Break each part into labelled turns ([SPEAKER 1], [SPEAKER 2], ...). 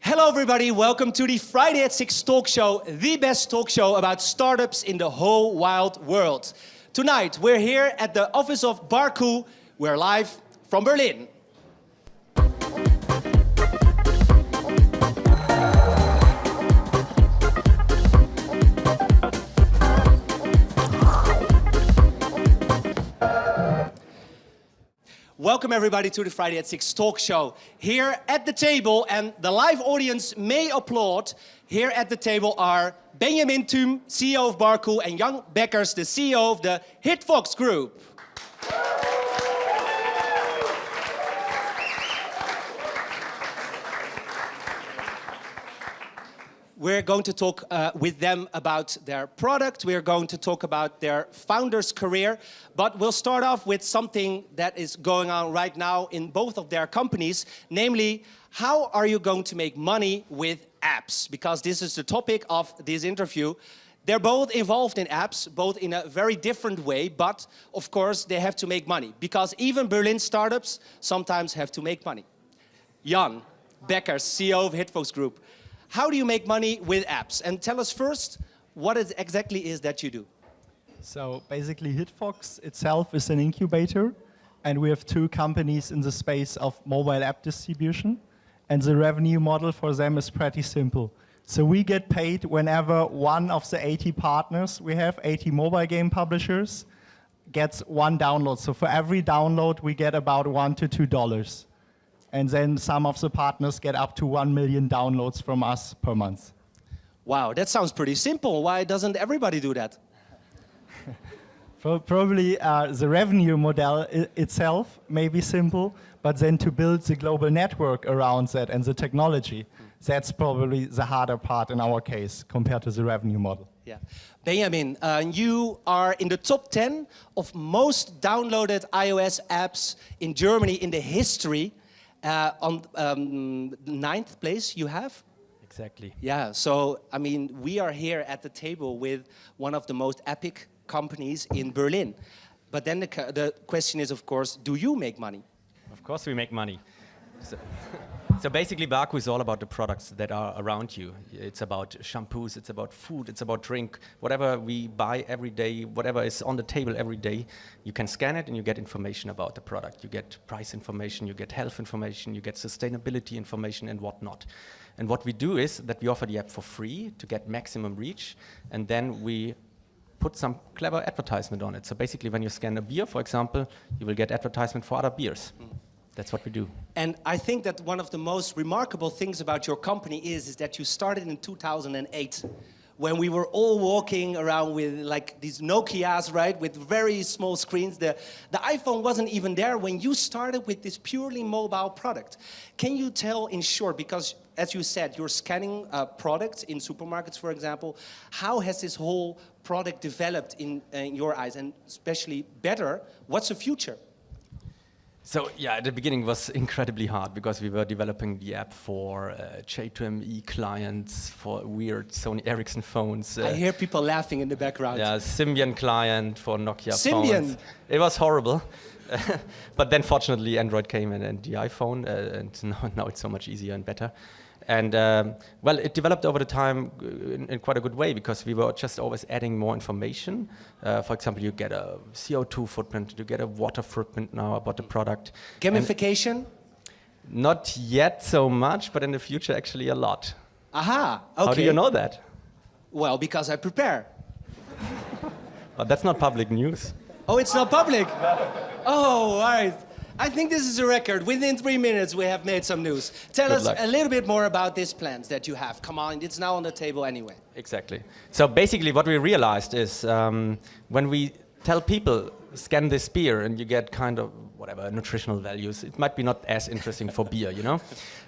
[SPEAKER 1] Hello everybody, welcome to the Friday at 6 talk show, the best talk show about startups in the whole wild world. Tonight we're here at the office of Barcoo. We're live from Berlin. Welcome everybody to the Friday at 6 talk show. Here at the table, and the live audience may applaud, here at the table are Benjamin Thym, CEO of Barcoo, and Jan Beckers, the CEO of the Hitfox group. We're going to talk with them about their product. We're going to talk about their founder's career. But we'll start off with something that is going on right now in both of their companies. Namely, how are you going to make money with apps? Because this is the topic of this interview. They're both involved in apps, both in a very different way. But, of course, they have to make money. Because even Berlin startups sometimes have to make money. Jan Beckers, CEO of Hitfox Group. How do you make money with apps? And tell us first what it exactly is that you do.
[SPEAKER 2] So basically Hitfox itself is an incubator, and we have two companies in the space of mobile app distribution, and the revenue model for them is pretty simple. So we get paid whenever one of the 80 partners, we have 80 mobile game publishers, gets one download. So for every download we get about $1 to $2. And then some of the partners get up to 1 million downloads from us per month.
[SPEAKER 1] Wow, that sounds pretty simple. Why doesn't everybody do that?
[SPEAKER 2] Probably the revenue model itself may be simple, but then to build the global network around that and the technology, that's probably the harder part in our case compared to the revenue model.
[SPEAKER 1] Yeah. Benjamin, you are in the top 10 of most downloaded iOS apps in Germany in the history. On the 9th place you have?
[SPEAKER 3] Exactly.
[SPEAKER 1] Yeah, so I mean, we are here at the table with one of the most epic companies in Berlin. But then the question is, of course, do you make money?
[SPEAKER 3] Of course we make money. So basically Barcoo is all about the products that are around you. It's about shampoos, it's about food, it's about drink. Whatever we buy every day, whatever is on the table every day, you can scan it and you get information about the product. You get price information, you get health information, you get sustainability information and whatnot. And what we do is that we offer the app for free to get maximum reach, and then we put some clever advertisement on it. So basically when you scan a beer, for example, you will get advertisement for other beers. That's what we do.
[SPEAKER 1] And I think that one of the most remarkable things about your company is that you started in 2008, when we were all walking around with like these Nokias, right, with very small screens. The iPhone wasn't even there when you started with this purely mobile product. Can you tell in short, because as you said, you're scanning products in supermarkets, for example, how has this whole product developed in your eyes, and especially better, what's the future?
[SPEAKER 3] So yeah, at the beginning it was incredibly hard because we were developing the app for J2ME clients, for weird Sony Ericsson phones.
[SPEAKER 1] I hear people laughing in the background.
[SPEAKER 3] Yeah, Symbian client for Nokia
[SPEAKER 1] Symbian.
[SPEAKER 3] phones. It was horrible. But then fortunately Android came in and the iPhone, and now it's so much easier and better. And well, it developed over the time in quite a good way because we were just always adding more information. For example, you get a CO2 footprint, you get a water footprint now about the product.
[SPEAKER 1] Gamification?
[SPEAKER 3] And not yet so much, but in the future actually a lot.
[SPEAKER 1] Aha, okay.
[SPEAKER 3] How do you know that?
[SPEAKER 1] Well, because I prepare.
[SPEAKER 3] But that's not public news.
[SPEAKER 1] Oh, it's not public? Oh, all right. I think this is a record. Within 3 minutes, we have made some news. Tell us a little bit more about these plans that you have. Come on, it's now on the table anyway.
[SPEAKER 3] Exactly. So basically what we realized is when we tell people, scan this beer and you get kind of whatever nutritional values, it might be not as interesting for beer, you know?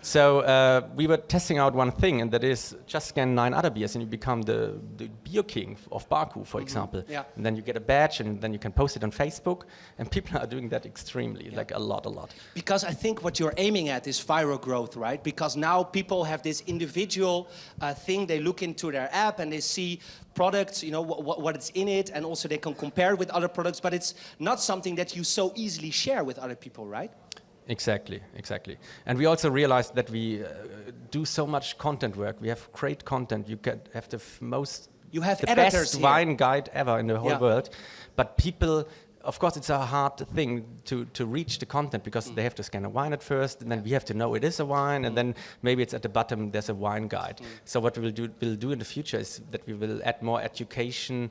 [SPEAKER 3] So we were testing out one thing, and that is just scan 9 other beers and you become the beer king of Barcoo, for example.
[SPEAKER 1] Yeah.
[SPEAKER 3] And then you get a badge and then you can post it on Facebook, and people are doing that extremely, like a lot.
[SPEAKER 1] Because I think what you're aiming at is viral growth, right? Because now people have this individual thing, they look into their app and they see products, you know, what it's in it, and also they can compare with other products, but it's not something that you so easily share with other people, right?
[SPEAKER 3] Exactly. And we also realized that we do so much content work. We have great content. You have the
[SPEAKER 1] You have
[SPEAKER 3] the
[SPEAKER 1] editors
[SPEAKER 3] best
[SPEAKER 1] here.
[SPEAKER 3] wine guide ever in the whole world. But people, of course, it's a hard thing to reach the content because they have to scan a wine at first, and then we have to know it is a wine, and then maybe it's at the bottom there's a wine guide. So what we'll do in the future is that we will add more educational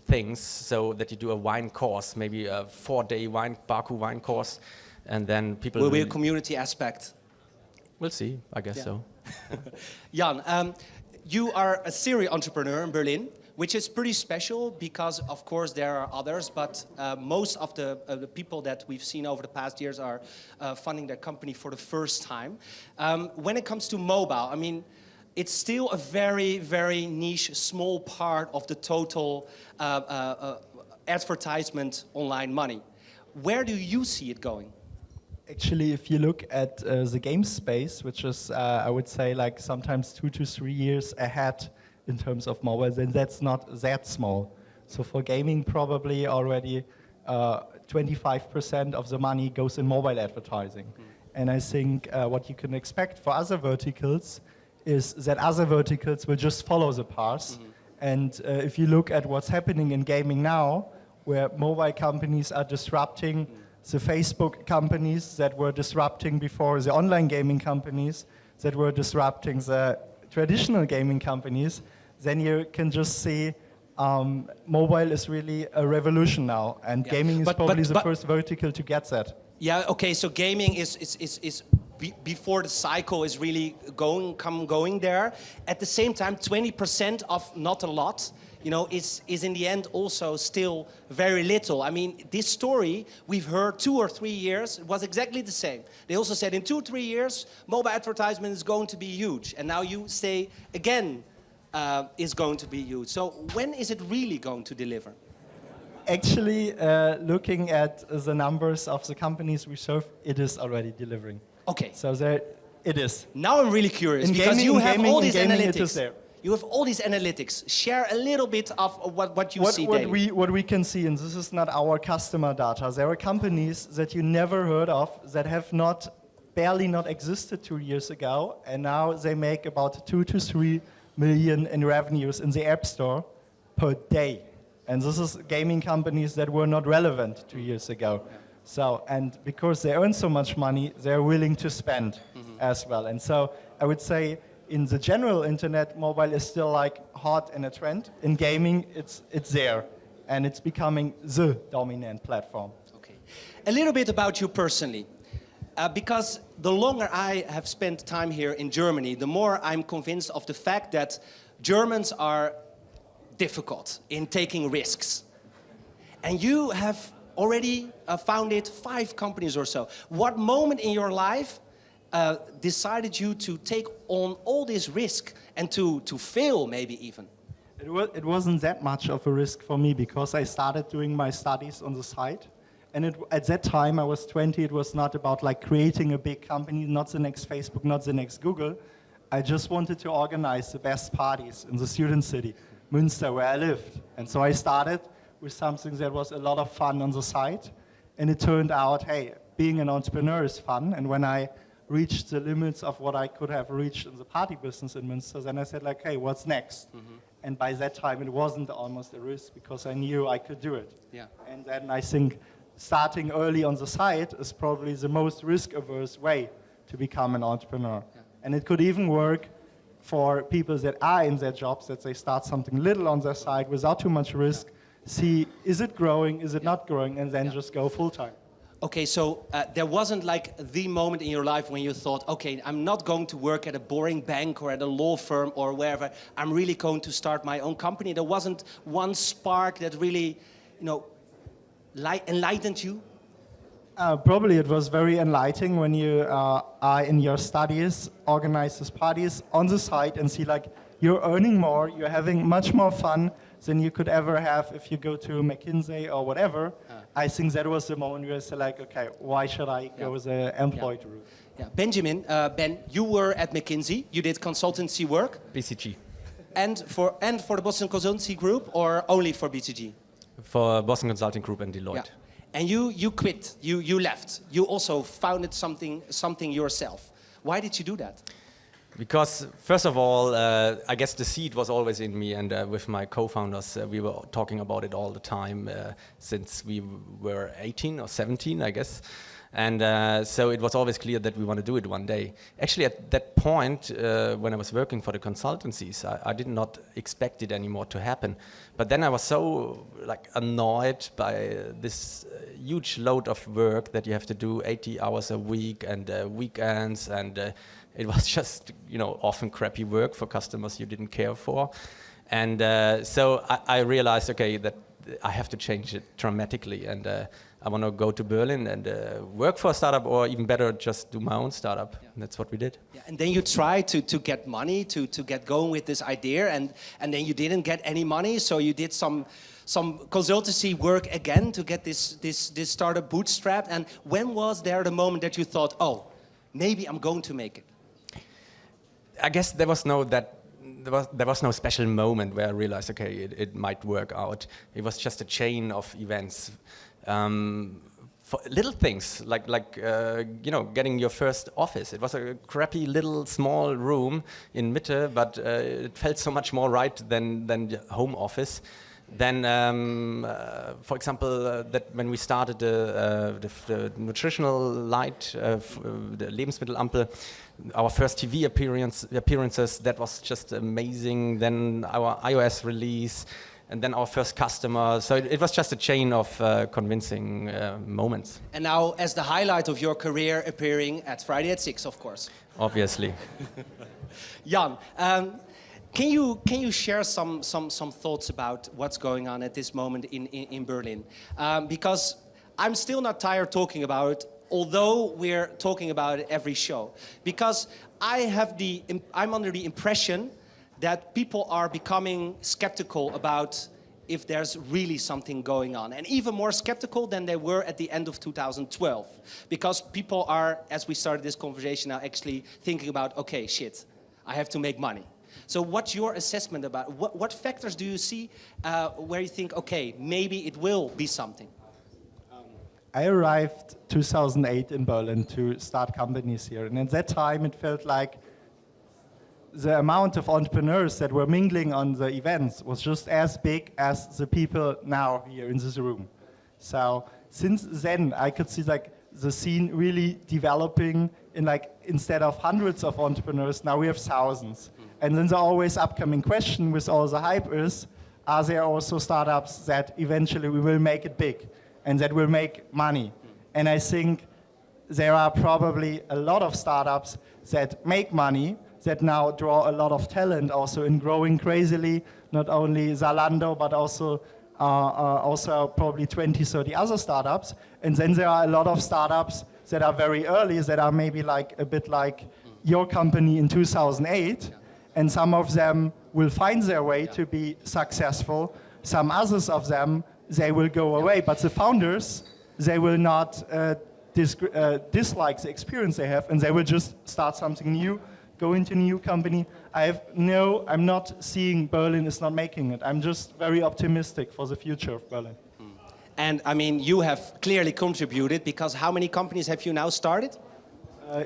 [SPEAKER 3] things, so that you do a wine course, maybe a 4-day Barcoo wine course, and then people
[SPEAKER 1] will be a community aspect.
[SPEAKER 3] We'll see, I guess so.
[SPEAKER 1] Jan, you are a serial entrepreneur in Berlin, which is pretty special because, of course, there are others, but most of the people that we've seen over the past years are funding their company for the first time. When it comes to mobile, I mean, it's still a very, very niche, small part of the total advertisement online money. Where do you see it going?
[SPEAKER 2] Actually, if you look at the game space, which is, I would say, like sometimes 2 to 3 years ahead in terms of mobile, then that's not that small. So for gaming, probably already 25% of the money goes in mobile advertising. And I think what you can expect for other verticals is that other verticals will just follow the path. And if you look at what's happening in gaming now, where mobile companies are disrupting the Facebook companies that were disrupting before, the online gaming companies that were disrupting the traditional gaming companies, then you can just see mobile is really a revolution now, and gaming is probably the first vertical to get that. Yeah,
[SPEAKER 1] okay, so gaming is before the cycle is really going there. At the same time, 20% of not a lot, you know, is in the end also still very little. I mean, this story we've heard 2 or 3 years, it was exactly the same. They also said in 2 or 3 years, mobile advertisement is going to be huge. And now you say again, is going to be huge. So when is it really going to deliver?
[SPEAKER 2] Actually, looking at the numbers of the companies we serve, it is already delivering.
[SPEAKER 1] Okay.
[SPEAKER 2] So there, it is.
[SPEAKER 1] Now I'm really curious because you have all these analytics. You have all these analytics. Share a little bit of what you see daily.
[SPEAKER 2] What we can see, and this is not our customer data, there are companies that you never heard of that have barely not existed 2 years ago, and now they make about 2 to 3 million in revenues in the App Store per day. And this is gaming companies that were not relevant 2 years ago. So, and because they earn so much money, they're willing to spend as well. And so I would say in the general internet, mobile is still like hot and a trend. In gaming, it's there. And it's becoming the dominant platform.
[SPEAKER 1] Okay. A little bit about you personally. Because the longer I have spent time here in Germany, the more I'm convinced of the fact that Germans are difficult in taking risks. And you have already founded 5 companies or so. What moment in your life decided you to take on all this risk and to fail maybe even?
[SPEAKER 2] It wasn't that much of a risk for me because I started doing my studies on the side. And at that time, I was 20, it was not about like creating a big company, not the next Facebook, not the next Google. I just wanted to organize the best parties in the student city, Münster, where I lived. And so I started with something that was a lot of fun on the side. And it turned out, hey, being an entrepreneur is fun. And when I reached the limits of what I could have reached in the party business in Münster, then I said like, hey, what's next? And by that time, it wasn't almost a risk because I knew I could do it.
[SPEAKER 1] Yeah.
[SPEAKER 2] And then I think starting early on the side is probably the most risk-averse way to become an entrepreneur. Yeah. And it could even work for people that are in their jobs, that they start something little on their side without too much risk, see, is it growing, is it not growing, and then just go full-time.
[SPEAKER 1] Okay, so there wasn't like the moment in your life when you thought, okay, I'm not going to work at a boring bank or at a law firm or wherever. I'm really going to start my own company. There wasn't one spark that really, you know, enlightened you?
[SPEAKER 2] Probably it was very enlightening when you are in your studies, organize these parties on the side and see like you're earning more, you're having much more fun than you could ever have if you go to McKinsey or whatever. I think that was the moment where I said like, okay, why should I go the employed route?
[SPEAKER 1] Yeah. Benjamin, Ben, you were at McKinsey, you did consultancy work.
[SPEAKER 3] BCG.
[SPEAKER 1] And for the Boston Consultancy Group or only for BCG?
[SPEAKER 3] For Boston Consulting Group and Deloitte.
[SPEAKER 1] Yeah. And you quit, you left. You also founded something yourself. Why did you do that?
[SPEAKER 3] Because first of all, I guess the seed was always in me, and with my co-founders, we were talking about it all the time since we were 18 or 17, I guess. And so it was always clear that we want to do it one day. Actually, at that point, when I was working for the consultancies, I did not expect it anymore to happen. But then I was so annoyed by this huge load of work that you have to do 80 hours a week and weekends, and it was just often crappy work for customers you didn't care for. And so I realized, okay, that I have to change it dramatically, and I want to go to Berlin and work for a startup, or even better, just do my own startup. Yeah. That's what we did.
[SPEAKER 1] Yeah, and then you tried to get money to get going with this idea, and then you didn't get any money, so you did some consultancy work again to get this startup bootstrapped. And when was there the moment that you thought, oh, maybe I'm going to make it?
[SPEAKER 3] I guess there was no special moment where I realized, okay, it might work out. It was just a chain of events. For little things like getting your first office. It was a crappy little small room in Mitte, but it felt so much more right than the home office. Then, for example, that when we started the nutritional light, the Lebensmittelampel, our first TV appearances, that was just amazing. Then our iOS release, and then our first customer. So it was just a chain of convincing moments.
[SPEAKER 1] And now, as the highlight of your career, appearing at Friday at 6, of course.
[SPEAKER 3] Obviously.
[SPEAKER 1] Jan, can you share some thoughts about what's going on at this moment in Berlin? Because I'm still not tired talking about it, although we're talking about it every show. Because I'm under the impression that people are becoming skeptical about if there's really something going on, and even more skeptical than they were at the end of 2012, because people are, as we started this conversation now, actually thinking about, okay, shit, I have to make money. So what's your assessment about, what factors do you see where you think, okay, maybe it will be something?
[SPEAKER 2] I arrived 2008 in Berlin to start companies here, and at that time it felt like the amount of entrepreneurs that were mingling on the events was just as big as the people now here in this room. So since then, I could see the scene really developing in instead of hundreds of entrepreneurs, now we have thousands. And then the always upcoming question with all the hype is, are there also startups that eventually we will make it big and that will make money? And I think there are probably a lot of startups that make money, that now draw a lot of talent also in growing crazily, not only Zalando, but also probably 20, 30 other startups. And then there are a lot of startups that are very early, that are maybe a bit like your company in 2008. And some of them will find their way to be successful. Some others of them, they will go away. But the founders, they will not dislike the experience they have, and they will just start something new, go into a new company. I'm not seeing Berlin is not making it. I'm just very optimistic for the future of Berlin.
[SPEAKER 1] And I mean, you have clearly contributed, because how many companies have you now started?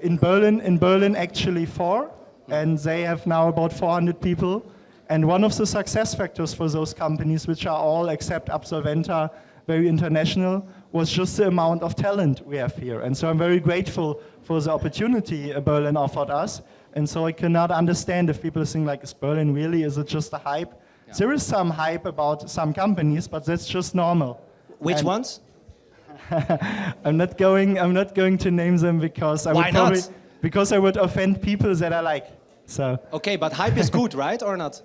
[SPEAKER 2] In Berlin actually 4, and they have now about 400 people. And one of the success factors for those companies, which are all except Absolventa very international, was just the amount of talent we have here. And so I'm very grateful for the opportunity Berlin offered us. And so I cannot understand if people think is Berlin really, is it just a hype? Yeah. There is some hype about some companies, but that's just normal.
[SPEAKER 1] Which ones?
[SPEAKER 2] I'm not going to name them because because I would offend people that I like. So.
[SPEAKER 1] Okay, but hype is good, right, or not?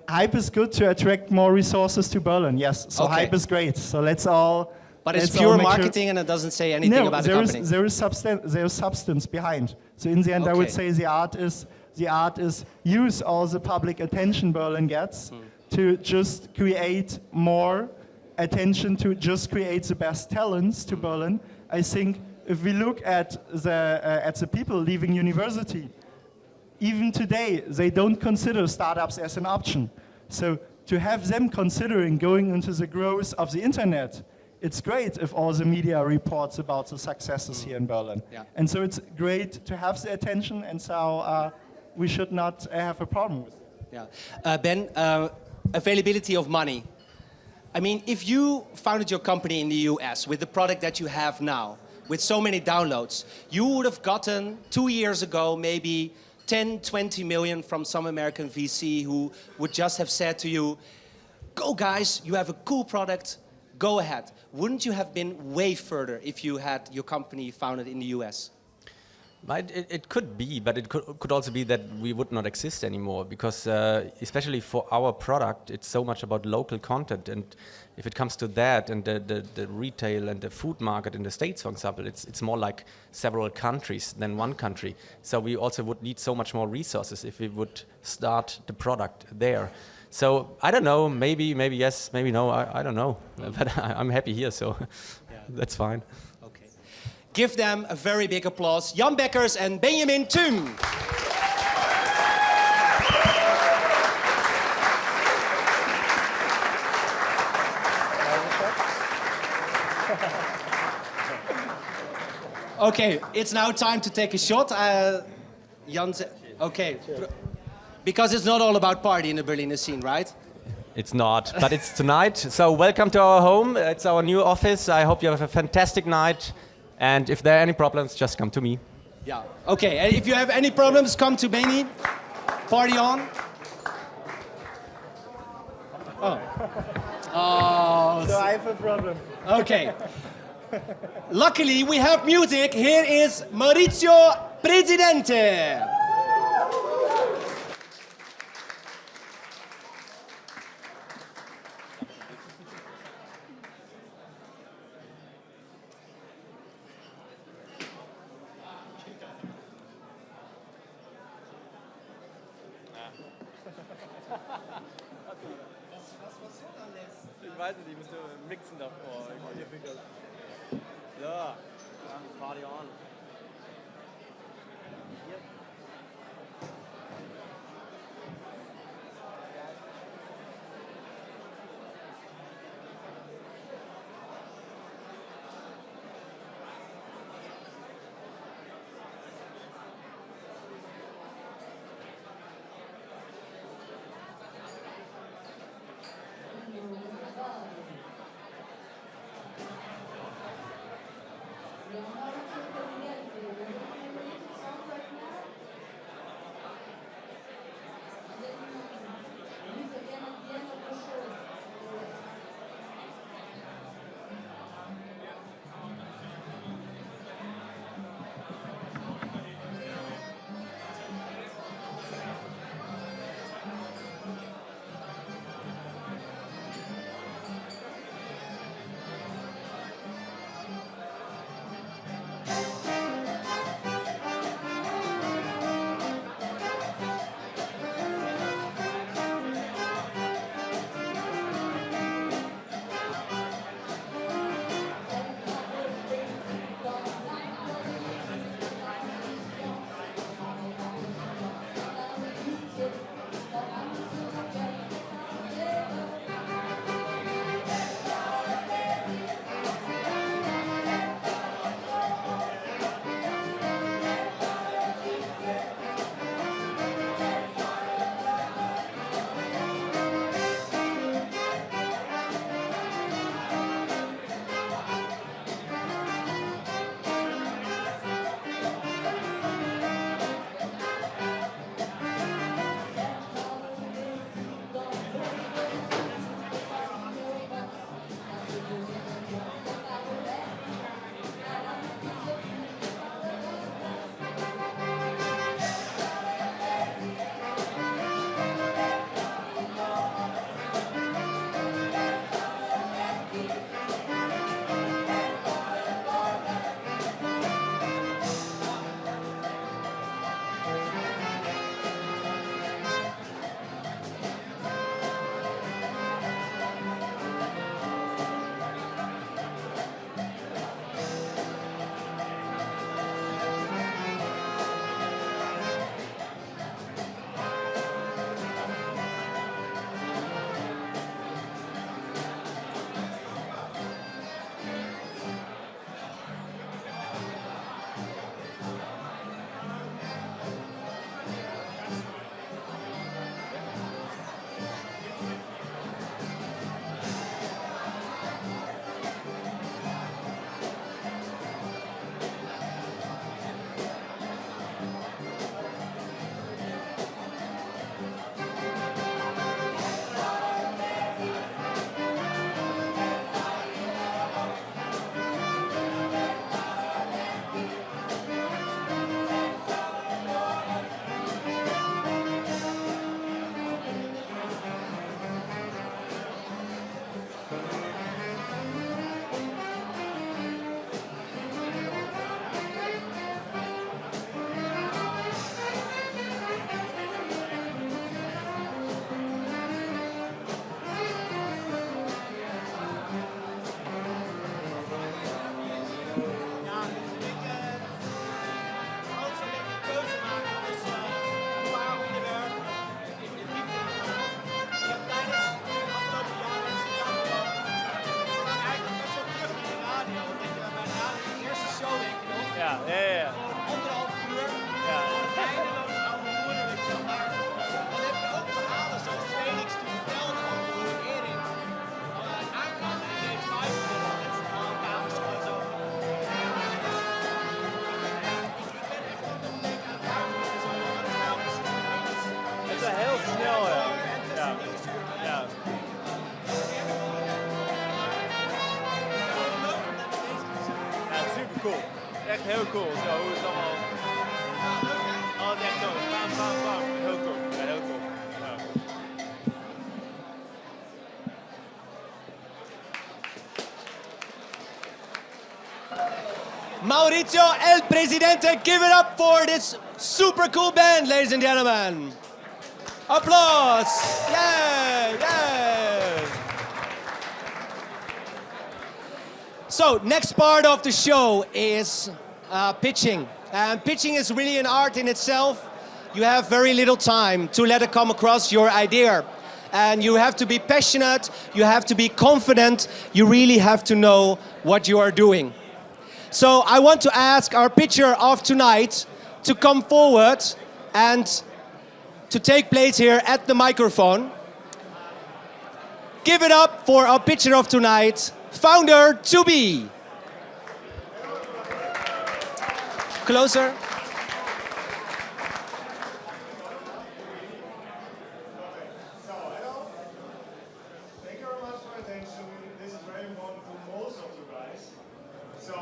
[SPEAKER 2] Hype is good to attract more resources to Berlin, yes. So okay. Hype is great. So let's all.
[SPEAKER 1] But it's pure marketing, and it doesn't say anything about the company.
[SPEAKER 2] There is substance behind. So in the end, I would say the art is use all the public attention Berlin gets to just create more attention, to just create the best talents to Berlin. I think if we look at the people leaving university, even today they don't consider startups as an option. So to have them considering going into the growth of the internet it's great if all the media reports about the successes here in Berlin.
[SPEAKER 1] Yeah.
[SPEAKER 2] And so it's great to have the attention, and so we should not have a problem with it.
[SPEAKER 1] Yeah. Ben, availability of money. I mean, if you founded your company in the US with the product that you have now, with so many downloads, you would have gotten 2 years ago maybe 10, 20 million from some American VC who would just have said to you, go guys, you have a cool product, go ahead. Wouldn't you have been way further if you had your company founded in the US?
[SPEAKER 3] It could be, but it could also be that we would not exist anymore, because especially for our product, it's so much about local content. And if it comes to that and the retail and the food market in the States, for example, it's more like several countries than one country. So we also would need so much more resources if we would start the product there. So I don't know, maybe yes, maybe no, I don't know. But I'm happy here, so that's fine.
[SPEAKER 1] Give them a very big applause. Jan Beckers and Benjamin Thym. Okay, it's now time to take a shot. Jan, okay. Because it's not all about party in the Berliner scene, right?
[SPEAKER 3] It's not, but it's tonight. So welcome to our home. It's our new office. I hope you have a fantastic night. And if there are any problems, just come to me.
[SPEAKER 1] Yeah. Okay. And if you have any problems, come to Benny. Party on. Oh. Oh.
[SPEAKER 2] So I have a problem.
[SPEAKER 1] Okay. Luckily, we have music. Here is Maurizio Presidente.
[SPEAKER 3] Ich weiß nicht, ich müsste mixen davor. Ja, Party on.
[SPEAKER 4] wel heel snel, ja. Ja. Ja. Ja, super cool. Echt heel cool. Zo, hoe het allemaal... Oh, het is echt zo. Bam, bam, bam. Heel tof. Ja, heel tof. Ja.
[SPEAKER 1] Maurizio, El Presidente, give it up for this super cool band, ladies and gentlemen. Applause! Yeah, yeah. So, next part of the show is pitching. And pitching is really an art in itself. You have very little time to let it come across your idea. And you have to be passionate, you have to be confident, you really have to know what you are doing. So I want to ask our pitcher of tonight to come forward and to take place here at the microphone. Give it up for our pitcher of tonight, founder to be. Closer.
[SPEAKER 5] Thank you very much for your attention. This is very important to most of you guys. So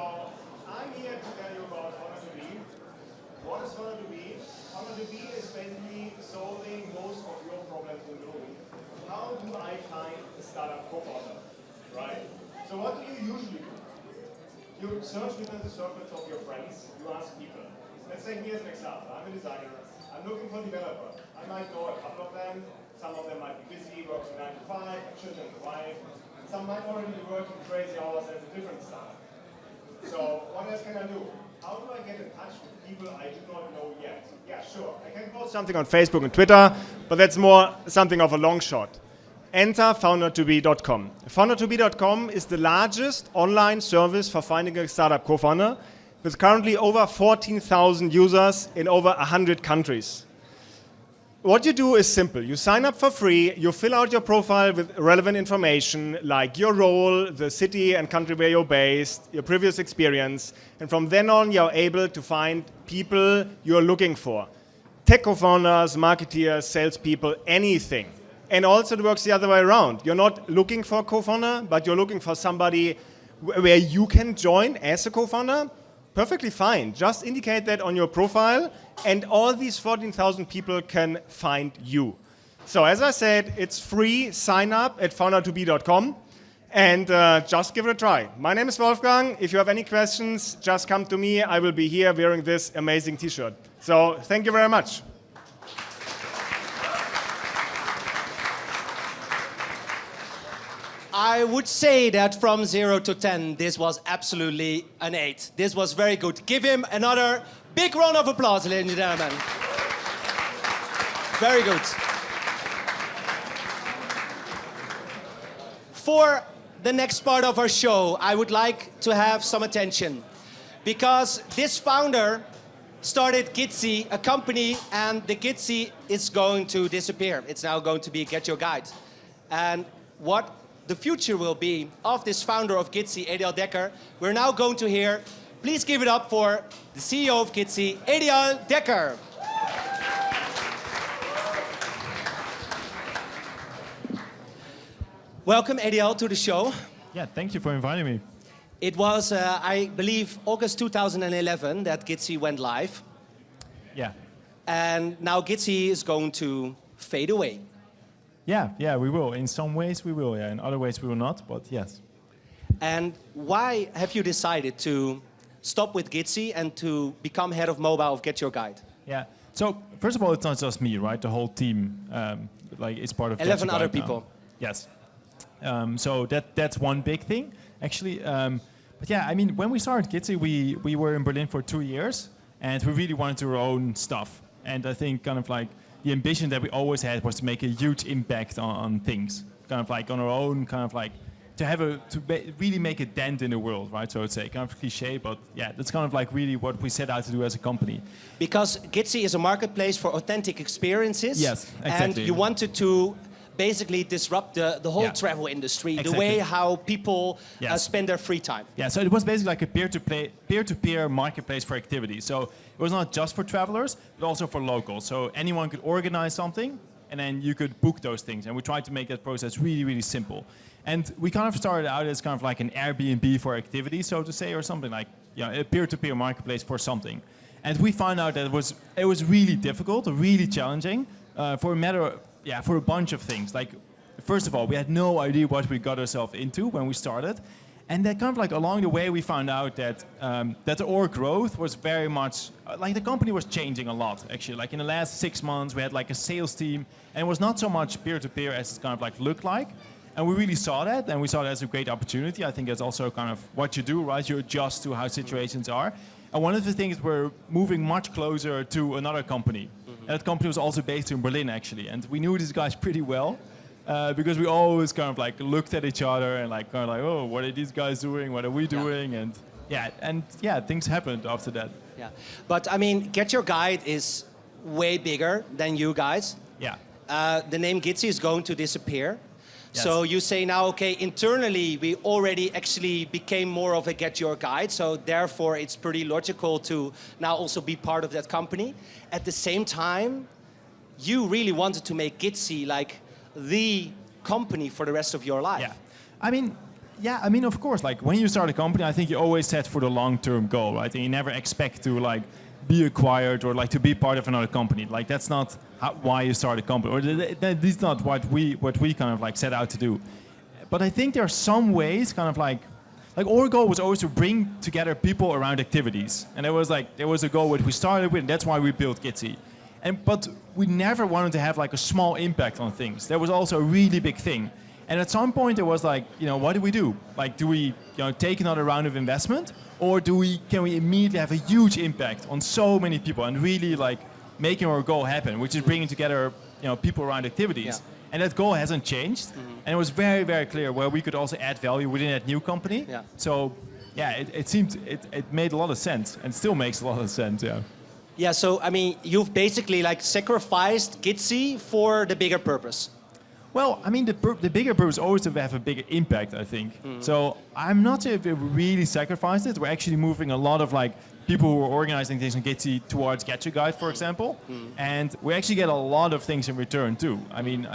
[SPEAKER 5] I'm here to tell you about from.to. What is from.to? From.to is basically solving most of your problems in the room. How do I find a startup co-founder, right? So what do you usually do? You search within the circles of your friends, you ask people. Let's say here's an example. I'm a designer, I'm looking for a developer. I might know a couple of them. Some of them might be busy, working 9 to 5, children to wife. Some might already be working crazy hours as a different startup. So what else can I do? How do I get in touch with people I do not know yet? Yeah, sure. I can post something on Facebook and Twitter, but that's more something of a long shot. Enter from.to.com. From.to.com is the largest online service for finding a startup co-founder, with currently over 14,000 users in over 100 countries. What you do is simple. You sign up for free, you fill out your profile with relevant information like your role, the city and country where you're based, your previous experience, and from then on you're able to find people you're looking for. Tech co-founders, marketeers, salespeople, anything. And also it works the other way around. You're not looking for a co-founder, but you're looking for somebody where you can join as a co-founder. Perfectly fine. Just indicate that on your profile, and all these 14,000 people can find you. So as I said, it's free. Sign up at from.to.com and just give it a try. My name is Wolfgang. If you have any questions, just come to me. I will be here wearing this amazing t-shirt. So thank you very much.
[SPEAKER 1] I would say that from 0 to 10, this was absolutely an 8. This was very good. Give him another big round of applause, ladies and gentlemen. Very good. For the next part of our show, I would like to have some attention, because this founder started Gidsy, a company, and the Gidsy is going to disappear. It's now going to be GetyourGuide. And what the future will be of this founder of Gidsy, Edial Dekker, we're now going to hear. Please give it up for the CEO of Gidsy, Edial Dekker. Welcome, Edial, to the show.
[SPEAKER 6] Yeah, thank you for inviting me.
[SPEAKER 1] It was, I believe, August 2011 that Gidsy went live.
[SPEAKER 6] Yeah.
[SPEAKER 1] And now Gidsy is going to fade away.
[SPEAKER 6] Yeah, we will. In some ways we will, yeah. In other ways we will not, but yes.
[SPEAKER 1] And why have you decided to stop with Gidsy and to become head of mobile of GetyourGuide?
[SPEAKER 6] Yeah. So first of all, it's not just me, right? The whole team, like, is part of
[SPEAKER 1] 11 other
[SPEAKER 6] GetyourGuide
[SPEAKER 1] people.
[SPEAKER 6] now. Yes. So that's one big thing, actually. But yeah, I mean, when we started Gidsy, we were in Berlin for 2 years, and we really wanted to do our own stuff. And I think kind of like the ambition that we always had was to make a huge impact on things, kind of like on our own, kind of like really make a dent in the world, right? So it's a kind of cliche, but yeah, that's kind of like really what we set out to do as a company.
[SPEAKER 1] Because Gidsy is a marketplace for authentic experiences.
[SPEAKER 6] Yes, exactly.
[SPEAKER 1] And you wanted to basically disrupt the whole travel industry,
[SPEAKER 6] exactly.
[SPEAKER 1] The way how people spend their free time.
[SPEAKER 6] Yeah, so it was basically like a peer-to-peer marketplace for activities. So it was not just for travelers, but also for locals. So anyone could organize something, and then you could book those things. And we tried to make that process really, really simple. And we kind of started out as kind of like an Airbnb for activities, so to say, or something like, you know, a peer-to-peer marketplace for something. And we found out that it was really difficult, really challenging, for a bunch of things. Like, first of all, we had no idea what we got ourselves into when we started. And that kind of like along the way, we found out that that our growth was very much, like the company was changing a lot, actually. Like in the last 6 months, we had like a sales team, and it was not so much peer-to-peer as it kind of like looked like. And we really saw that, and we saw that as a great opportunity. I think that's also kind of what you do, right? You adjust to how situations are. And one of the things, we're moving much closer to another company. And that company was also based in Berlin, actually. And we knew these guys pretty well. Because we always kind of like looked at each other and like kind of like, oh, what are these guys doing? What are we doing? And things happened after that.
[SPEAKER 1] Yeah, but I mean, GetyourGuide is way bigger than you guys.
[SPEAKER 6] Yeah.
[SPEAKER 1] The name Gidsy is going to disappear.
[SPEAKER 6] Yes.
[SPEAKER 1] So you say now, okay, internally we already actually became more of a GetyourGuide, so therefore it's pretty logical to now also be part of that company. At the same time, you really wanted to make Gidsy like the company for the rest of your life.
[SPEAKER 6] Yeah. I mean, of course, like when you start a company, I think you always set for the long-term goal, right? And you never expect to like be acquired or like to be part of another company. Like that's not why you start a company, or that is not what we kind of like set out to do. But I think there are some ways, kind of like our goal was always to bring together people around activities, and there was a goal that we started with, and that's why we built Gidsy. But we never wanted to have like a small impact on things. That was also a really big thing. And at some point it was like, you know, what do we do? Like, do we, you know, take another round of investment, or can we immediately have a huge impact on so many people and really like making our goal happen, which is bringing together, you know, people around activities. Yeah. And that goal hasn't changed. And it was very, very clear where we could also add value within that new company.
[SPEAKER 1] Yeah.
[SPEAKER 6] So yeah, it made a lot of sense, and still makes a lot of sense. Yeah.
[SPEAKER 1] Yeah, so I mean, you've basically like sacrificed Gidsy for the bigger purpose.
[SPEAKER 6] Well, I mean, the bigger purpose is always to have a bigger impact, I think. So I'm not sure if we really sacrificed it. We're actually moving a lot of like people who are organizing things on Gidsy towards GetyourGuide, for example. And we actually get a lot of things in return too. I mean,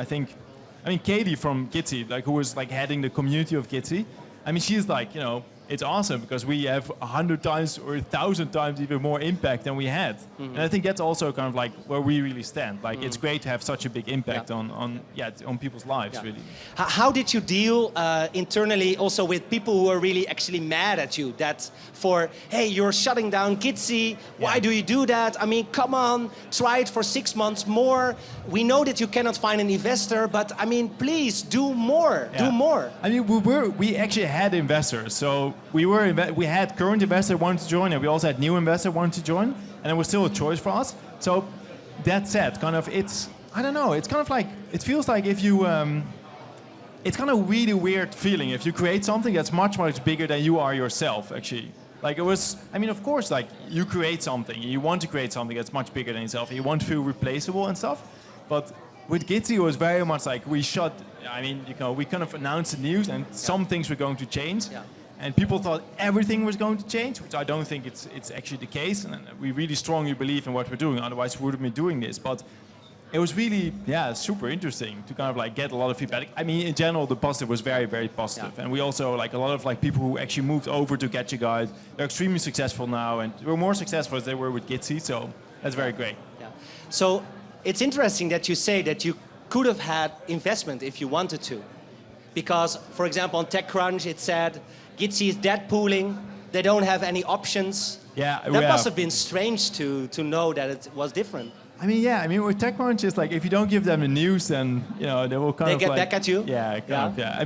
[SPEAKER 6] Katie from Gidsy, like who was like heading the community of Gidsy, I mean, she's like, you know, it's awesome because we have 100 times or 1,000 times even more impact than we had. And I think that's also kind of like where we really stand. Like it's great to have such a big impact on people's lives, really.
[SPEAKER 1] How did you deal internally also with people who are really actually mad at you? That hey, you're shutting down Gidsy. Why do you do that? I mean, come on, try it for 6 months more. We know that you cannot find an investor, but I mean, please do more, do more.
[SPEAKER 6] I mean, we actually had investors. So we had current investors wanting to join, and we also had new investors wanting to join, and it was still a choice for us. So that said, kind of I don't know, it's kind of like, it feels like if you, it's kind of really weird feeling if you create something that's much, much bigger than you are yourself, actually. Like it was, I mean, of course, like you create something, you want to create something that's much bigger than yourself, and you want to feel replaceable and stuff. But with Gidsy, it was very much like we kind of announced the news, and some things were going to change. Yeah. And people thought everything was going to change, which I don't think it's actually the case. And we really strongly believe in what we're doing, otherwise we wouldn't be doing this. But it was really, super interesting to kind of like get a lot of feedback. I mean, in general, the positive was very, very positive. Yeah. And we also, like a lot of like people who actually moved over to GetyourGuide, they're extremely successful now, and we're more successful as they were with Gidsy, so that's very great.
[SPEAKER 1] Yeah. So it's interesting that you say that you could have had investment if you wanted to. Because, for example, on TechCrunch, it said, Gidsy is dead pooling, they don't have any options.
[SPEAKER 6] Yeah,
[SPEAKER 1] that must have been strange to know that it was different.
[SPEAKER 6] I mean, with TechCrunch, it's like if you don't give them the news, then you know they will kind of
[SPEAKER 1] get back at you.
[SPEAKER 6] Yeah, I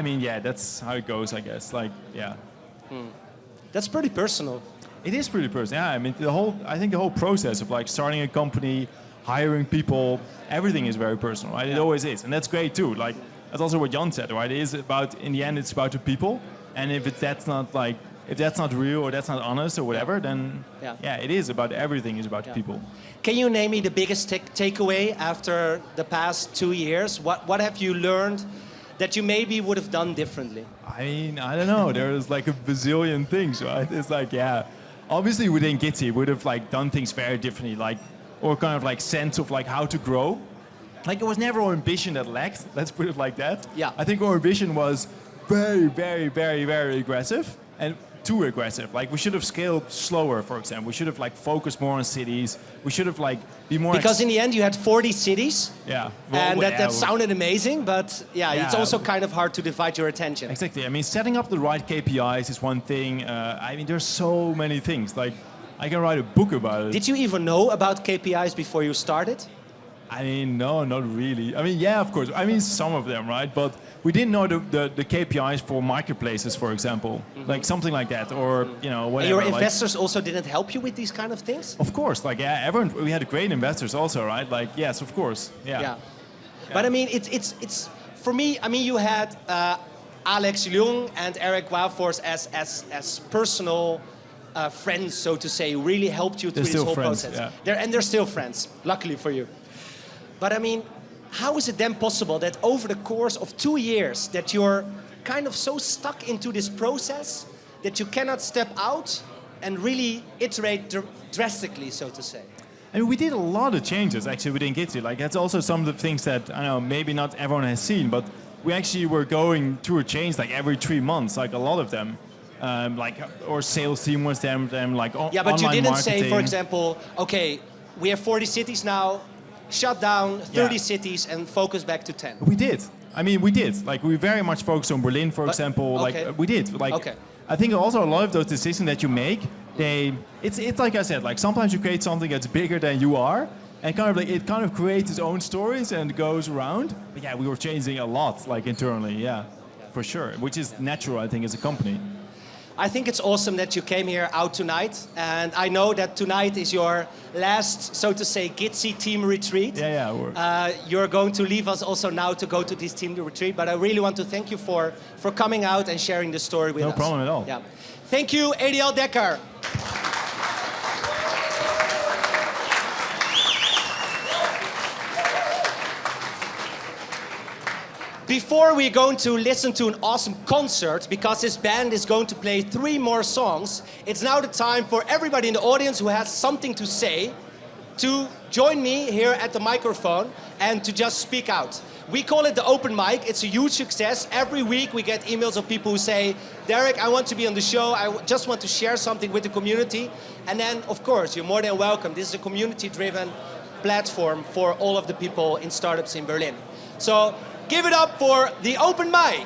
[SPEAKER 6] mean, that's how it goes, I guess. Like, yeah.
[SPEAKER 1] That's pretty personal.
[SPEAKER 6] It is pretty personal. Yeah, I mean, I think the whole process of like starting a company, hiring people, everything is very personal, right? It always is, and that's great too. Like that's also what Jan said, right? It is about, in the end, it's about the people. And if that's not real or that's not honest or whatever, then it is about everything is about people.
[SPEAKER 1] Can you name me the biggest takeaway after the past 2 years? What have you learned that you maybe would have done differently?
[SPEAKER 6] I mean, I don't know. There's like a bazillion things, right? It's like, obviously within Gidsy, we would have like done things very differently, like, or kind of like sense of like how to grow. like, it was never our ambition that lacked. Let's put it like that.
[SPEAKER 1] Yeah.
[SPEAKER 6] I think our ambition was very, very, very, very aggressive and too aggressive. Like, we should have scaled slower, for example. We should have like focused more on cities. We should have like be more.
[SPEAKER 1] Because in the end, you had 40 cities.
[SPEAKER 6] Yeah.
[SPEAKER 1] And
[SPEAKER 6] Well,
[SPEAKER 1] that sounded amazing, but yeah, it's
[SPEAKER 6] Yeah.
[SPEAKER 1] also kind of hard to divide your attention.
[SPEAKER 6] Exactly. I mean, setting up the right KPIs is one thing. I mean, there's so many things. Like, I can write a book about it.
[SPEAKER 1] Did you even know about KPIs before you started?
[SPEAKER 6] I mean, no, not really. I mean, yeah, of course. I mean, some of them, right? But we didn't know the KPIs for marketplaces, for example, like something like that, or you know,
[SPEAKER 1] And
[SPEAKER 6] whatever.
[SPEAKER 1] your
[SPEAKER 6] like-
[SPEAKER 1] investors also didn't help you with these kind of things?
[SPEAKER 6] Of course, like yeah, everyone. We had great investors also, right? Like yes, of course, yeah.
[SPEAKER 1] Yeah. But I mean, it's for me. I mean, you had Alex Jung and Eric Wildforce as personal friends, so to say, who really helped you through this
[SPEAKER 6] still
[SPEAKER 1] whole
[SPEAKER 6] friends,
[SPEAKER 1] process.
[SPEAKER 6] yeah.
[SPEAKER 1] They're still friends, luckily for you. But I mean, how is it then possible that over the course of 2 years that you're kind of so stuck into this process that you cannot step out and really iterate drastically, so to say?
[SPEAKER 6] I mean, we did a lot of changes actually within Gidsy. Like that's also some of the things that I know maybe not everyone has seen, but we actually were going through a change like every 3 months, like a lot of them. Like our sales team was them like
[SPEAKER 1] Yeah, but you
[SPEAKER 6] online
[SPEAKER 1] didn't say,
[SPEAKER 6] marketing.
[SPEAKER 1] for example, okay, we have 40 cities now, shut down 30
[SPEAKER 6] Yeah.
[SPEAKER 1] cities and focus back to 10.
[SPEAKER 6] We did. I mean, we did. Like, we very much focused on Berlin, for example.
[SPEAKER 1] okay.
[SPEAKER 6] Like, we did. Like,
[SPEAKER 1] Okay.
[SPEAKER 6] I think also a lot of those decisions that you make, it's like I said, like sometimes you create something that's bigger than you are, and kind of like it kind of creates its own stories and goes around. But yeah, we were changing a lot, like internally, yeah, for sure, which is natural, I think, as a company.
[SPEAKER 1] I think it's awesome that you came here out tonight, and I know that tonight is your last, so to say, Gidsy team retreat.
[SPEAKER 6] Yeah,
[SPEAKER 1] You're going to leave us also now to go to this team retreat, but I really want to thank you for coming out and sharing the story with us.
[SPEAKER 6] No problem at all.
[SPEAKER 1] Yeah. Thank you, Edial Dekker. Before we're going to listen to an awesome concert, because this band is going to play 3 more songs, it's now the time for everybody in the audience who has something to say to join me here at the microphone and to just speak out. We call it the open mic. It's a huge success. Every week we get emails of people who say, Derek, I want to be on the show. I just want to share something with the community. And then, of course, you're more than welcome. This is a community-driven platform for all of the people in startups in Berlin. So give it up for the open mic.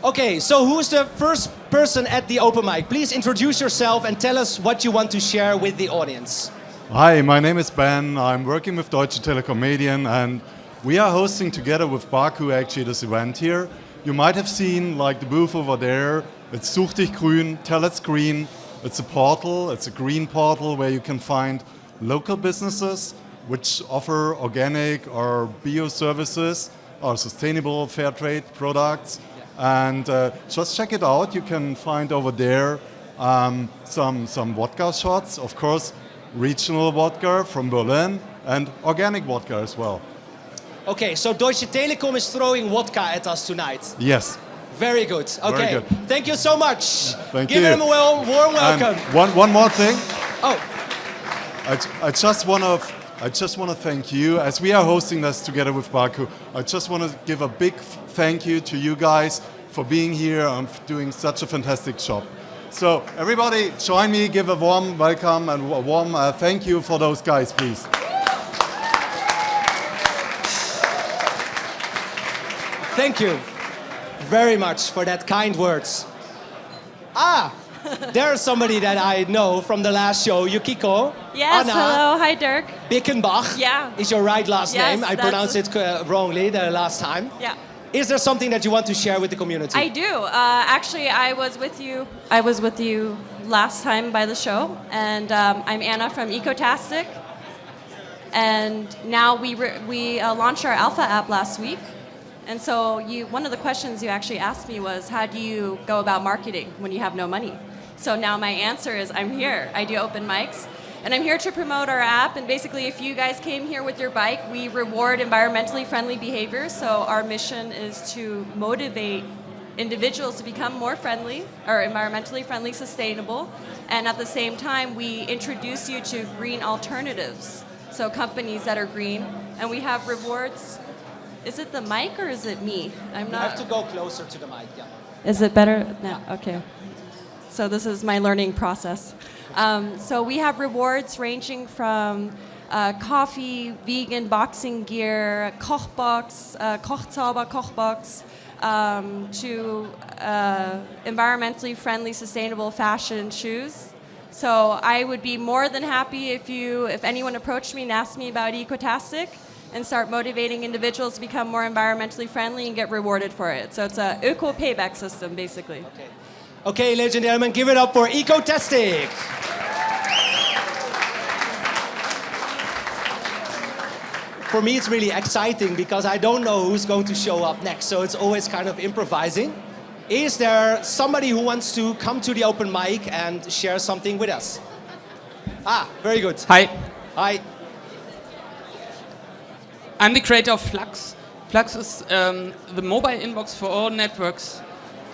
[SPEAKER 1] Okay, so who's the first person at the open mic? Please introduce yourself and tell us what you want to share with the audience.
[SPEAKER 7] Hi, my name is Ben. I'm working with Deutsche Telekom Medien, and we are hosting together with Barcoo actually this event here. You might have seen like the booth over there. It's Such dich grün, tell it's green. It's a portal, it's a green portal where you can find local businesses which offer organic or bio services or sustainable fair trade products. And just check it out. You can find over there some vodka shots, of course, regional vodka from Berlin and organic vodka as well.
[SPEAKER 1] Okay, so Deutsche Telekom is throwing vodka at us tonight.
[SPEAKER 7] Yes.
[SPEAKER 1] Very good. Okay,
[SPEAKER 7] good.
[SPEAKER 1] Thank you so much.
[SPEAKER 7] Thank
[SPEAKER 1] Give
[SPEAKER 7] you.
[SPEAKER 1] them a warm welcome.
[SPEAKER 7] And one more thing.
[SPEAKER 1] Oh,
[SPEAKER 7] I just want to thank you as we are hosting this together with Barcoo. I just want to give a big thank you to you guys for being here and doing such a fantastic job. So everybody, join me, give a warm welcome and a warm thank you for those guys, please.
[SPEAKER 1] thank you very much for that kind words. There's somebody that I know from the last show, Yukiko.
[SPEAKER 8] Yes,
[SPEAKER 1] Anna
[SPEAKER 8] hello. Hi, Dirk.
[SPEAKER 1] Bickenbach.
[SPEAKER 8] Yeah.
[SPEAKER 1] Is your right last
[SPEAKER 8] Yes,
[SPEAKER 1] name? I
[SPEAKER 8] that's
[SPEAKER 1] pronounced it wrongly the last time.
[SPEAKER 8] Yeah.
[SPEAKER 1] Is there something that you want to share with the community?
[SPEAKER 8] I do. Actually, I was with you last time by the show, and I'm Anna from Ecotastic. And now we launched our alpha app last week. And so one of the questions you actually asked me was, how do you go about marketing when you have no money? So now my answer is, I'm here. I do open mics. And I'm here to promote our app. And basically, if you guys came here with your bike, we reward environmentally friendly behavior. So our mission is to motivate individuals to become more friendly or environmentally friendly, sustainable, and at the same time we introduce you to green alternatives, so companies that are green, and we have rewards. Is it the mic or is it me? I'm
[SPEAKER 1] You
[SPEAKER 8] not.
[SPEAKER 1] have to go closer to the mic, yeah.
[SPEAKER 8] Is it better? No, okay. So this is my learning process. So we have rewards ranging from coffee, vegan boxing gear, Kochbox, Kochzauber Kochbox, to environmentally friendly, sustainable fashion shoes. So I would be more than happy if anyone approached me and asked me about EcoTastic and start motivating individuals to become more environmentally friendly and get rewarded for it. So it's a eco payback system, basically.
[SPEAKER 1] Okay, ladies and gentlemen, give it up for EcoTastic. For me, it's really exciting because I don't know who's going to show up next, so it's always kind of improvising. Is there somebody who wants to come to the open mic and share something with us? Ah, very good.
[SPEAKER 9] Hi,
[SPEAKER 1] Hi.
[SPEAKER 9] I'm the creator of Flux. Flux is the mobile inbox for all networks.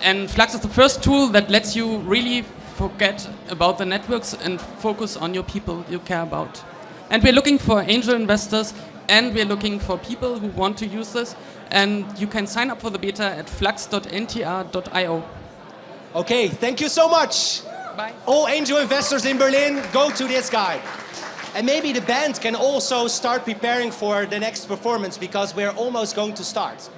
[SPEAKER 9] And Flux is the first tool that lets you really forget about the networks and focus on your people you care about. And we're looking for angel investors, and we're looking for people who want to use this. And you can sign up for the beta at flux.ntr.io.
[SPEAKER 1] Okay, thank you so much.
[SPEAKER 9] Bye.
[SPEAKER 1] All angel investors in Berlin, go to this guy. And maybe the band can also start preparing for the next performance because we're almost going to start.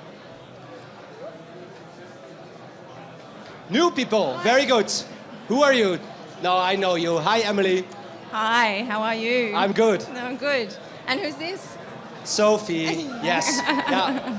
[SPEAKER 1] New people, very good. Who are you? No, I know you. Hi, Emily.
[SPEAKER 10] Hi, how are you?
[SPEAKER 1] I'm good.
[SPEAKER 10] No, I'm good. And who's this?
[SPEAKER 1] Sophie, yes. Yeah.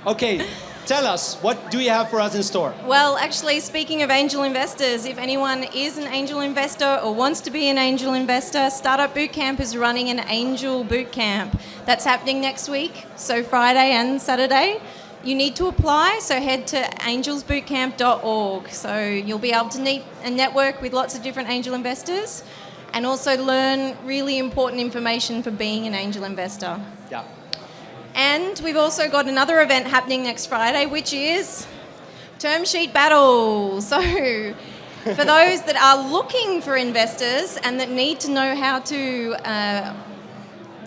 [SPEAKER 1] Okay, tell us, what do you have for us in store?
[SPEAKER 10] Well, actually, speaking of angel investors, if anyone is an angel investor or wants to be an angel investor, Startup Bootcamp is running an angel bootcamp. That's happening next week, so Friday and Saturday. You need to apply, so head to angelsbootcamp.org. So you'll be able to meet and network with lots of different angel investors and also learn really important information for being an angel investor.
[SPEAKER 1] Yeah.
[SPEAKER 10] And we've also got another event happening next Friday, which is Term Sheet Battle. So for those that are looking for investors and that need to know how to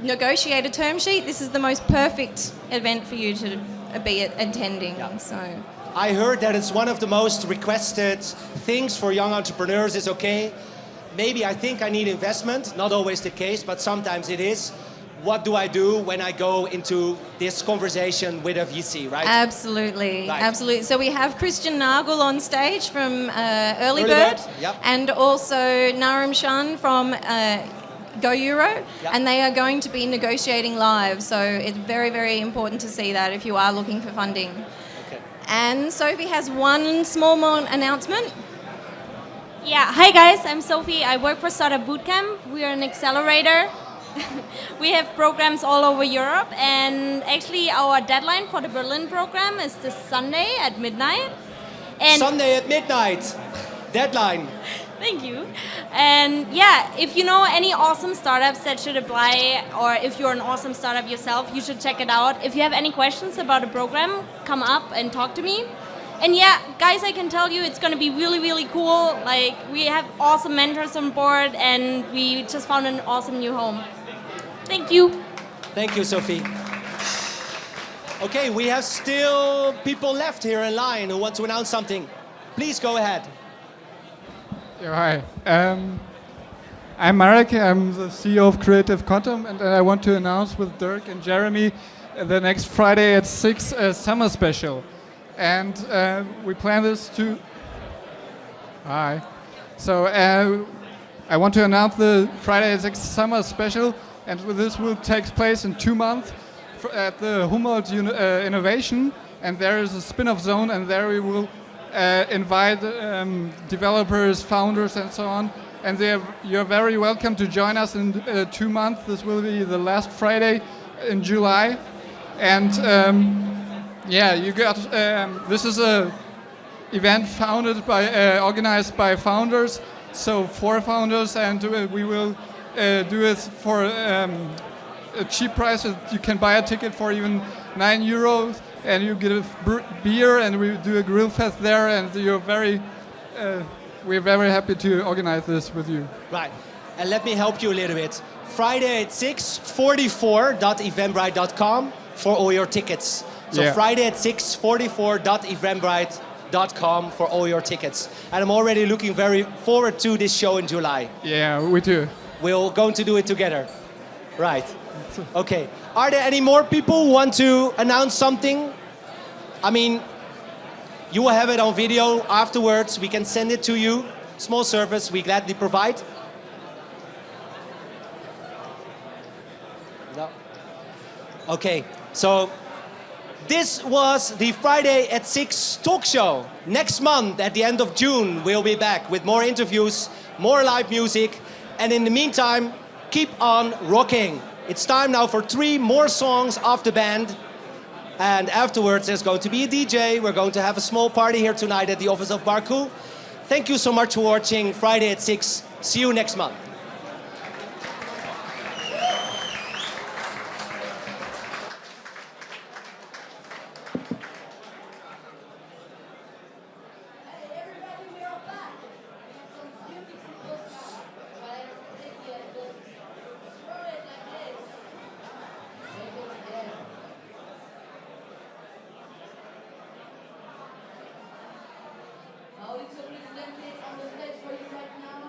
[SPEAKER 10] negotiate a term sheet, this is the most perfect event for you to be attending.
[SPEAKER 1] Yeah.
[SPEAKER 10] So
[SPEAKER 1] I heard that it's one of the most requested things for young entrepreneurs is, okay, maybe I think I need investment, not always the case, but sometimes it is. What do I do when I go into this conversation with a VC, right?
[SPEAKER 10] absolutely,
[SPEAKER 1] Right.
[SPEAKER 10] absolutely. So we have Christian Nagel on stage from Early Bird,
[SPEAKER 1] yep.
[SPEAKER 10] and also Naram Shan from Go Euro,
[SPEAKER 1] Yep.
[SPEAKER 10] and they are going to be negotiating live. So it's very, very important to see that if you are looking for funding.
[SPEAKER 1] Okay.
[SPEAKER 10] And Sophie has one small more announcement.
[SPEAKER 11] Yeah, hi guys, I'm Sophie. I work for Startup Bootcamp. We are an accelerator. We have programs all over Europe, and actually our deadline for the Berlin program is this Sunday at midnight. And
[SPEAKER 1] Sunday at midnight, deadline.
[SPEAKER 11] thank you. And yeah, if you know any awesome startups that should apply, or if you're an awesome startup yourself, you should check it out. If you have any questions about the program, come up and talk to me. And yeah, guys, I can tell you it's going to be really, really cool. Like, we have awesome mentors on board, and we just found an awesome new home. Thank you.
[SPEAKER 1] Thank you, Sophie. Okay, we have still people left here in line who want to announce something. Please go ahead.
[SPEAKER 12] Yeah, hi. I'm Marek. I'm the CEO of Creative Quantum, and I want to announce with Dirk and Jeremy the next Friday at 6 summer special. And we plan this to... Hi. So I want to announce the Friday at 6 summer special, and this will take place in 2 months at the Humboldt Innovation, and there is a spin-off zone, and there we will invite developers, founders, and so on. And you're very welcome to join us in 2 months. This will be the last Friday in July. And yeah, you got, this is a event founded by, organized by founders. So 4 founders, and we will do it for a cheap price. You can buy a ticket for even €9. and you give beer, and we do a grill fest there, and we're very happy to organize this with you.
[SPEAKER 1] Right. And let me help you a little bit. FridayatSix 44.eventbrite.com for all your tickets. So
[SPEAKER 12] Yeah.
[SPEAKER 1] FridayatSix 44.eventbrite.com for all your tickets. And I'm already looking very forward to this show in July.
[SPEAKER 12] Yeah, we do.
[SPEAKER 1] We're going to do it together. Right. Okay. Are there any more people who want to announce something? I mean, you will have it on video afterwards. We can send it to you. Small service we gladly provide. No. Okay. So this was the Friday at 6 talk show. Next month, at the end of June, we'll be back with more interviews, more live music. And in the meantime, keep on rocking. It's time now for 3 more songs of the band. And afterwards, there's going to be a DJ. We're going to have a small party here tonight at the office of Barcoo. Thank you so much for watching Friday at 6. See you next month.
[SPEAKER 13] Now it's a presentation on the stage for you right now.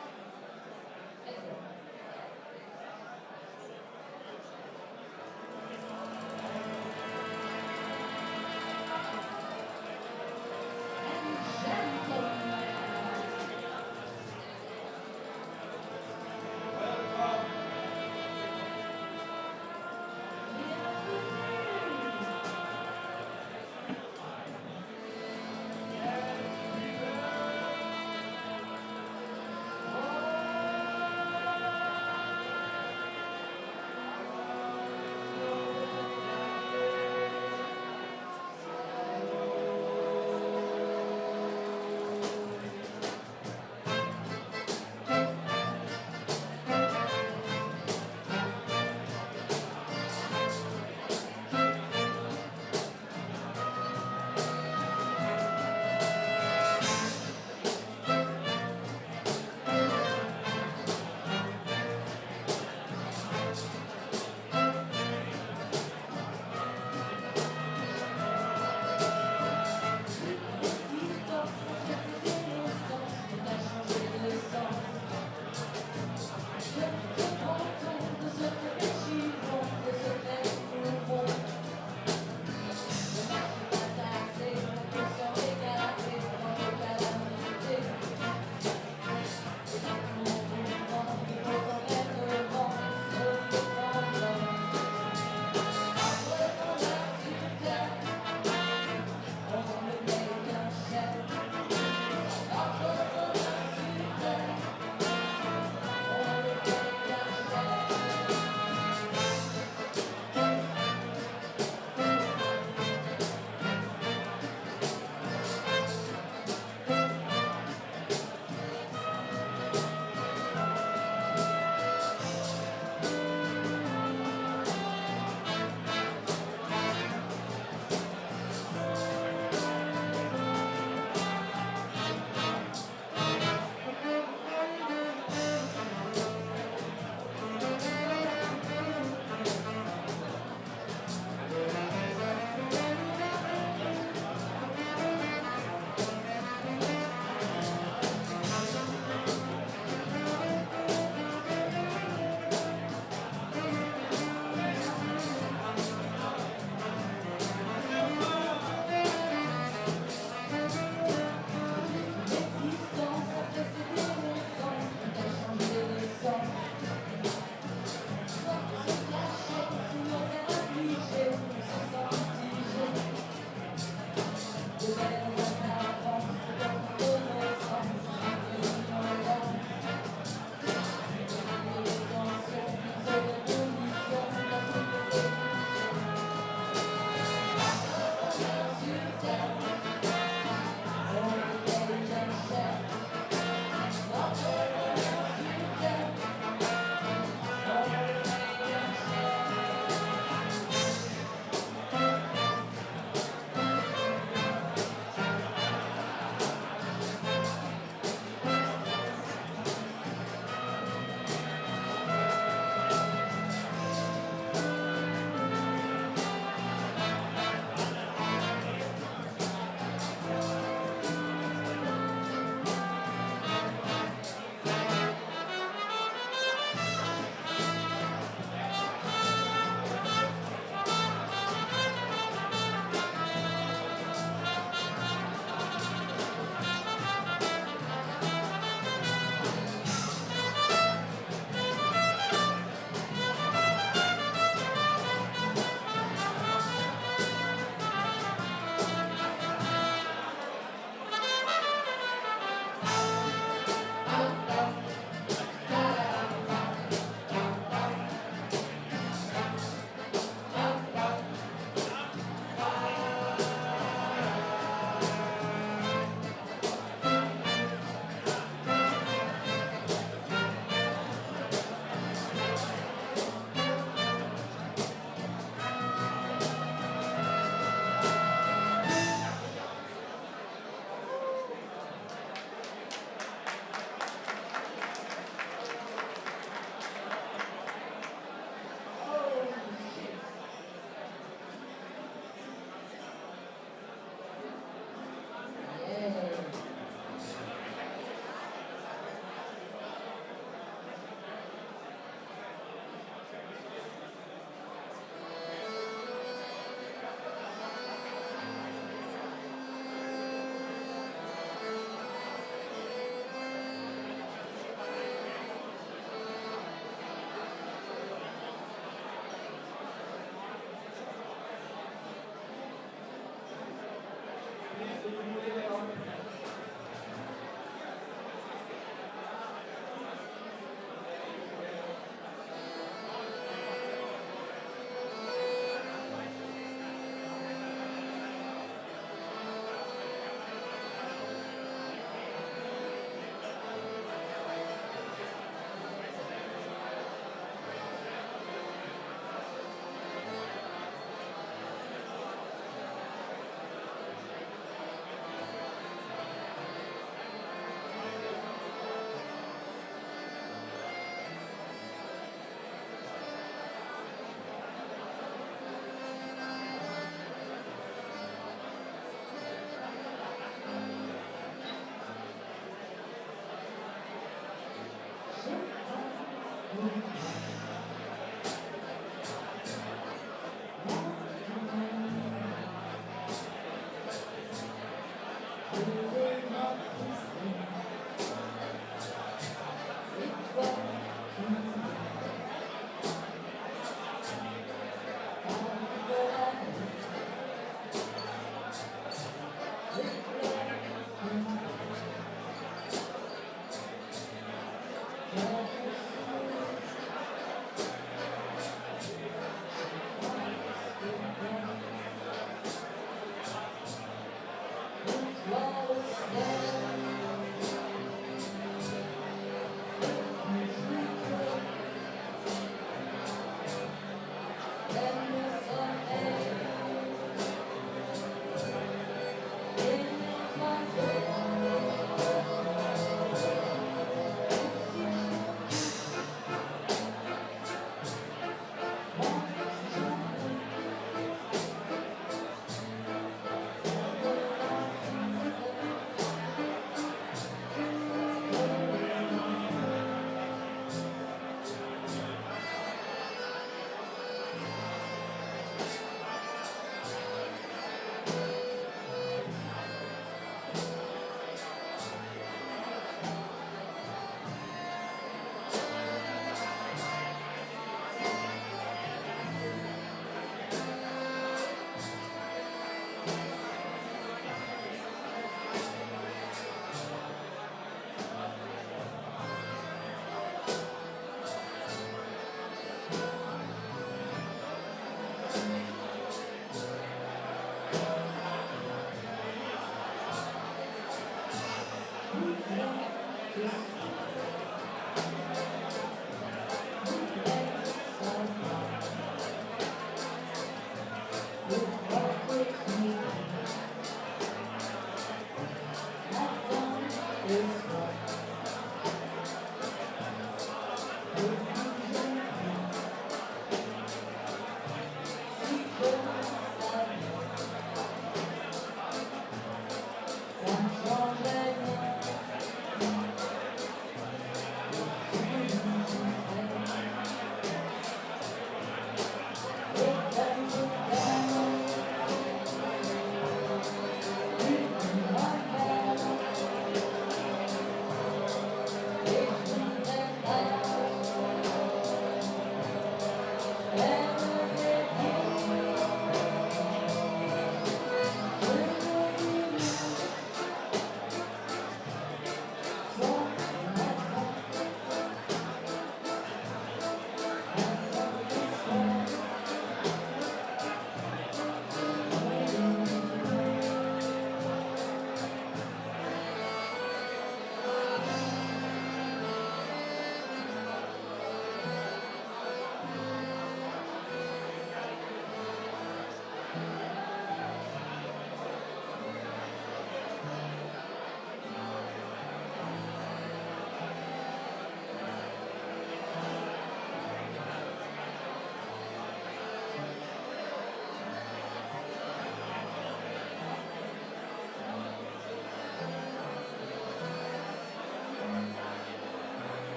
[SPEAKER 13] Thank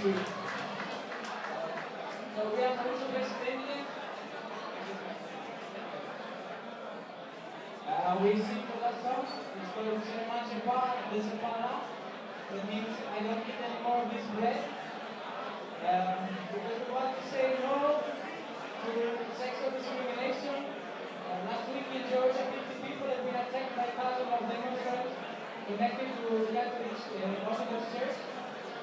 [SPEAKER 13] you. So we have also presidente. We sing for that song. It's called Cinema Desempana. That means I don't eat any more of this bread. Because we want to say no to sexual discrimination. Last week in Georgia, 50 people have been attacked by thousands of demonstrators connected to the Catholic Orthodox Church.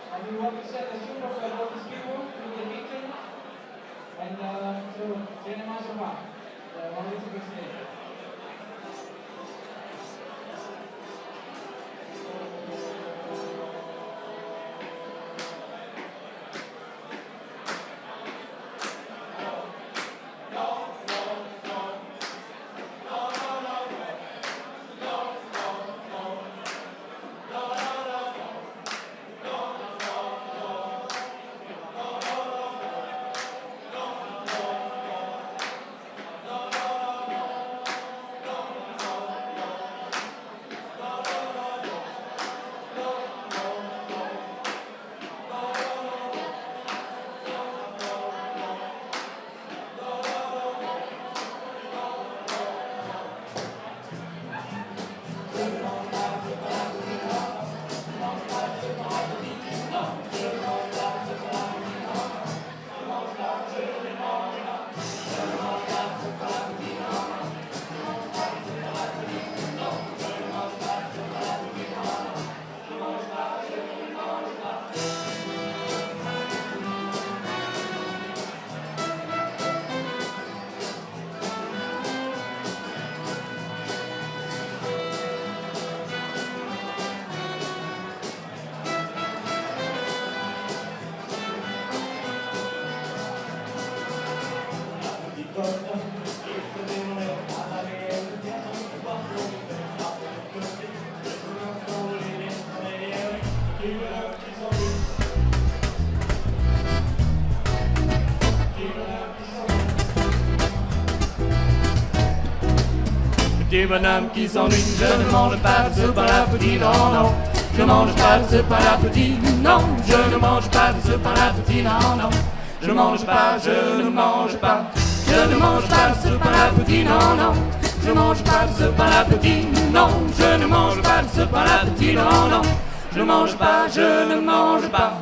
[SPEAKER 13] And we want to send a symbol for all these people to the victims. And so, Cinema Desempana, the one is president.
[SPEAKER 4] Petit bonhomme qui s'ennuie, je ne mange pas de soupe à l'appétit, non, non. Je ne mange pas de soupe à l'appétit, non. Je ne mange pas de soupe à l'appétit, non, non. Je ne mange pas, je ne mange pas. Je ne mange pas de soupe à l'appétit, non, non. Je ne mange pas de soupe à l'appétit, non. Je ne mange pas de soupe à l'appétit, non, non. Je ne mange pas, je ne mange pas.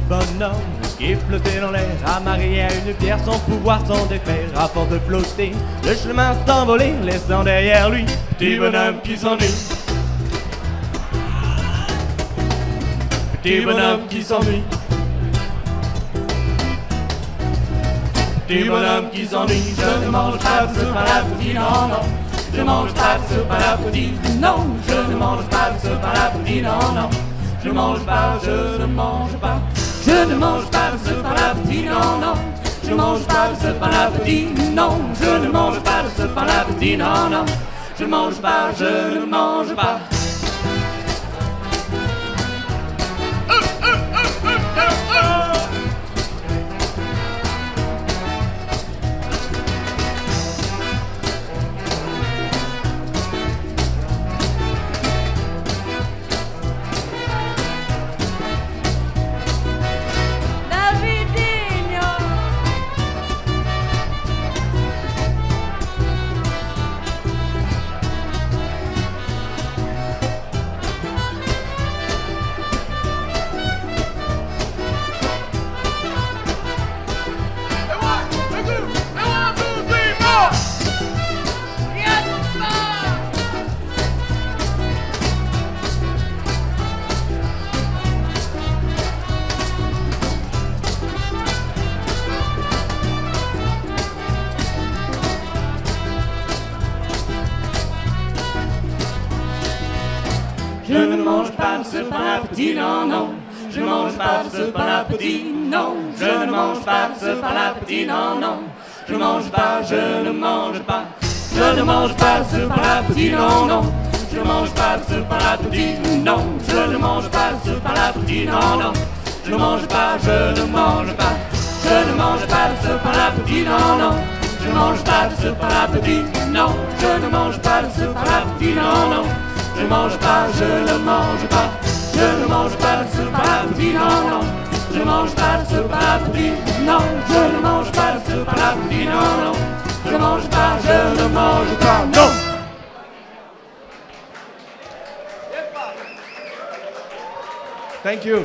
[SPEAKER 14] Bonhomme qui flottait dans l'air, amarré à une pierre sans pouvoir s'en défaire. À force de flotter, le chemin s'est envolé, laissant derrière lui petit bonhomme qui s'ennuie. Petit bonhomme qui s'ennuie. Petit bonhomme qui s'ennuie. Je ne mange pas de soupe à l'appétit, non, non. Je ne mange pas de soupe à l'appétit, non. Je ne mange pas de soupe à l'appétit, non, non. Je ne mange pas, je ne mange pas. Je ne mange pas de soupe à l'appétit, non, non. Je ne mange pas de soupe à l'appétit, non. Je ne mange pas de soupe à l'appétit, non, non. Je ne mange pas, je ne mange pas. Je ne mange pas de soupe à l'appétit, non, non. Je ne mange pas de soupe à l'appétit, non. Je ne mange pas de soupe à l'appétit, non, non. Je mange pas, je ne mange pas. Je ne mange pas de soupe à l'appétit, non, non. Je ne mange pas de soupe à l'appétit, non. Je ne mange pas de soupe à l'appétit, non, non. Je ne mange pas, je ne mange pas. Je ne mange pas de soupe à l'appétit, non, non. Je ne mange pas de soupe à l'appétit, non. Je ne mange pas de soupe à l'appétit, non, non. Je ne mange pas, je ne mange pas. Je ne mange pas de soupe à l'appétit, non, non. Je ne mange pas de soupe à l'appétit, non. Je ne mange pas de soupe à l'appétit, non, non. Je ne mange pas, je ne mange pas, non.
[SPEAKER 15] Thank you.